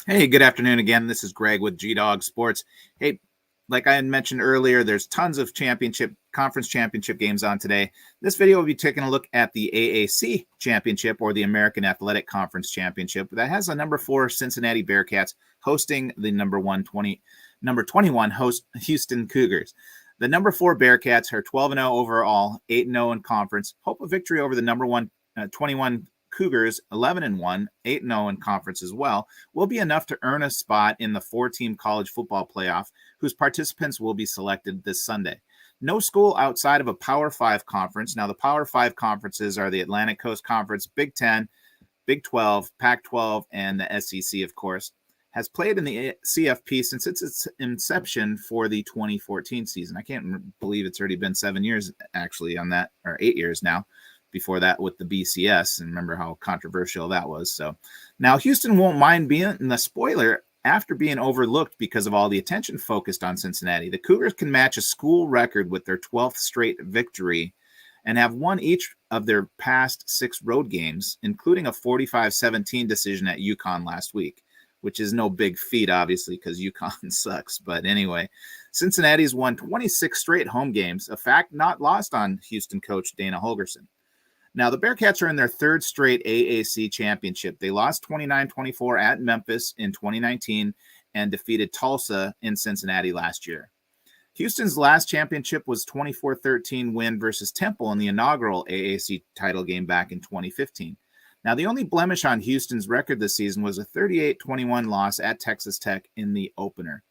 Hey, good afternoon again. This is Greg with G-Dog Sports. Hey, like I had mentioned earlier, there's tons of conference championship games on today. This video will be taking a look at the AAC championship, or the American Athletic Conference Championship, that has a number 4 Cincinnati Bearcats hosting the number 21 host Houston Cougars. The number 4 Bearcats are 12-0 overall, 8-0 in conference. Hope a victory over the number 21 Cougars, 11-1, 8-0 in conference as well, will be enough to earn a spot in the 4-team college football playoff, whose participants will be selected this Sunday. No school outside of a Power 5 conference. Now, the Power 5 conferences are the Atlantic Coast Conference, Big 10, Big 12, Pac-12, and the SEC, of course, has played in the CFP since its inception for the 2014 season. I can't believe it's already been 7 years, actually, on that, or 8 years now. Before that with the BCS, and remember how controversial that was. So now Houston won't mind being in the spoiler after being overlooked because of all the attention focused on Cincinnati. The Cougars can match a school record with their 12th straight victory and have won each of their past 6 road games, including a 45-17 decision at UConn last week, which is no big feat, obviously, because UConn sucks. But anyway, Cincinnati's won 26 straight home games, a fact not lost on Houston coach Dana Holgorsen. Now, the Bearcats are in their 3rd straight AAC championship. They lost 29-24 at Memphis in 2019 and defeated Tulsa in Cincinnati last year. Houston's last championship was 24-13 win versus Temple in the inaugural AAC title game back in 2015. Now, the only blemish on Houston's record this season was a 38-21 loss at Texas Tech in the opener.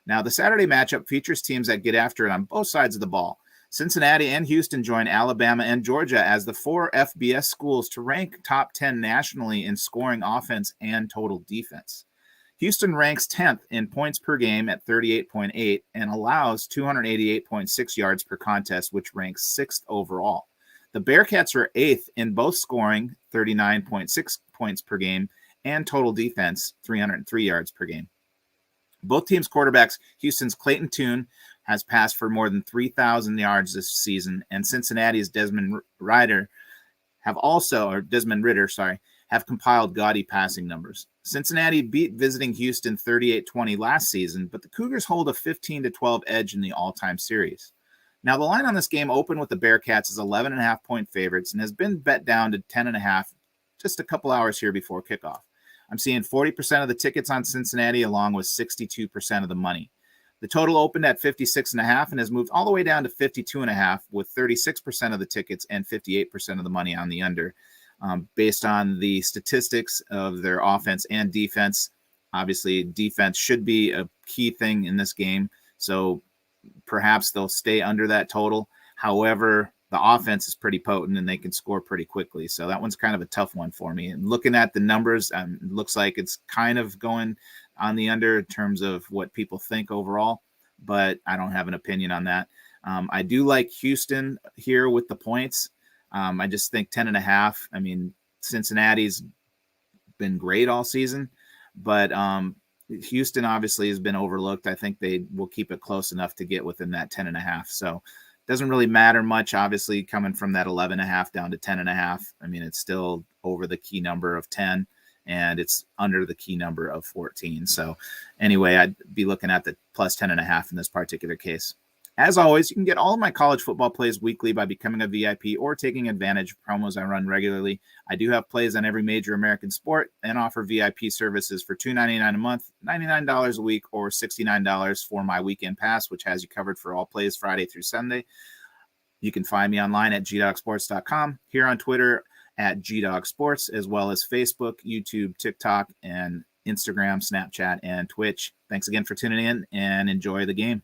Now, the Saturday matchup features teams that get after it on both sides of the ball. Cincinnati and Houston join Alabama and Georgia as the 4 FBS schools to rank top 10 nationally in scoring offense and total defense. Houston ranks 10th in points per game at 38.8 and allows 288.6 yards per contest, which ranks 6th overall. The Bearcats are 8th in both scoring, 39.6 points per game, and total defense, 303 yards per game. Both teams' quarterbacks, Houston's Clayton Tune, has passed for more than 3,000 yards this season, and Cincinnati's Desmond Ritter have compiled gaudy passing numbers. Cincinnati beat visiting Houston 38-20 last season, but the Cougars hold a 15-12 edge in the all-time series. Now, the line on this game opened with the Bearcats as 11.5-point favorites and has been bet down to 10.5 just a couple hours here before kickoff. I'm seeing 40% of the tickets on Cincinnati along with 62% of the money. The total opened at 56.5 and has moved all the way down to 52.5 with 36% of the tickets and 58% of the money on the under. Based on the statistics of their offense and defense, obviously defense should be a key thing in this game. So perhaps they'll stay under that total. However, the offense is pretty potent and they can score pretty quickly. So that one's kind of a tough one for me. And looking at the numbers, it looks like it's kind of going on the under in terms of what people think overall, but I don't have an opinion on that. I do like Houston here with the points. I just think 10.5. I mean, Cincinnati's been great all season, but Houston obviously has been overlooked. I think they will keep it close enough to get within that 10.5. So it doesn't really matter much, obviously, coming from that 11.5 down to 10.5. I mean, it's still over the key number of 10. And it's under the key number of 14. So anyway, I'd be looking at the plus 10.5 in this particular case. As always, you can get all of my college football plays weekly by becoming a VIP or taking advantage of promos I run regularly. I do have plays on every major American sport and offer VIP services for $2.99 a month, $99 a week, or $69 for my weekend pass, which has you covered for all plays Friday through Sunday. You can find me online at gdogsports.com, here on Twitter at GDog Sports, as well as Facebook, YouTube, TikTok, and Instagram, Snapchat, and Twitch. Thanks again for tuning in and enjoy the game.